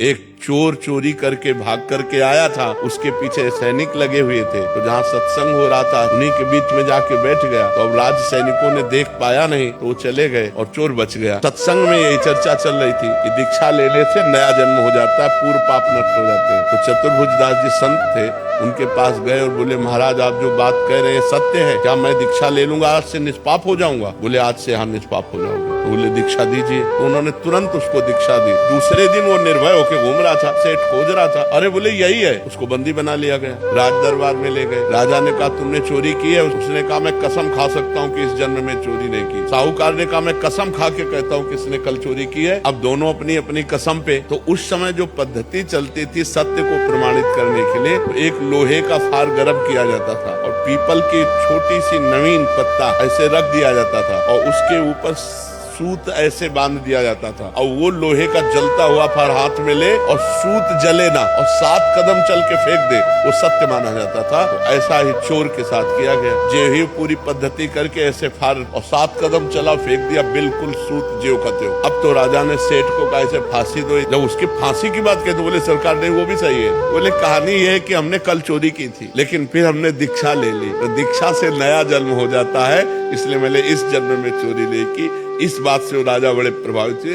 एक चोर चोरी करके भाग करके आया था, उसके पीछे सैनिक लगे हुए थे, तो जहाँ सत्संग हो रहा था उन्हीं के बीच में जाके बैठ गया। तो अब राज सैनिकों ने देख पाया नहीं, तो वो चले गए और चोर बच गया। सत्संग में यही चर्चा चल रही थी कि दीक्षा लेने से नया जन्म हो जाता है, पूर्व पाप नष्ट हो जाते हैं। तो चतुर्भुज दास जी संत थे, उनके पास गए और बोले महाराज आप जो बात कह रहे हैं सत्य है क्या? मैं दीक्षा ले लूंगा, आज से निष्पाप हो जाऊंगा? बोले आज से हाँ निष्पाप हो जाओगे। तो बोले दीक्षा दीजिए। तो उन्होंने तुरंत उसको दीक्षा दी। दूसरे दिन वो निर्भय होकर घूम रहा था, सेठ खोज रहा था, अरे बोले यही है। उसको बंदी बना लिया गया, राज दरबार में ले गए। राजा ने कहा तुमने चोरी की है? उसने कहा मैं कसम खा सकता हूँ कि इस जन्म में चोरी नहीं की। साहूकार ने कहा मैं कसम खा के कहता हूँ कि इसने कल चोरी की है। अब दोनों अपनी अपनी कसम पे। तो उस समय जो पद्धति चलती थी सत्य को प्रमाणित करने के लिए, तो एक लोहे का फार गर्म किया जाता था और पीपल की छोटी सी नवीन पत्ता ऐसे रख दिया जाता था और उसके ऊपर सूत ऐसे बांध दिया जाता था और वो लोहे का जलता हुआ फार हाथ में ले और सूत जले ना और 7 कदम चल के फेंक दे, वो सत्य माना जाता था। तो ऐसा ही चोर के साथ किया गया। जे ही पूरी पद्धति करके ऐसे फार और 7 कदम चला फेंक दिया, बिल्कुल सूत ज्यों का त्यों। अब तो राजा ने सेठ को कहा ऐसे फांसी दो। जब उसकी फांसी की बात कहते बोले सरकार नहीं वो भी सही है। बोले कहानी ये है कि हमने कल चोरी की थी लेकिन फिर हमने दीक्षा ले ली, तो दीक्षा से नया जन्म हो जाता है, इसलिए मैंने इस जन्म में चोरी नहीं की। इस बात से वो राजा बड़े प्रभावित हुए।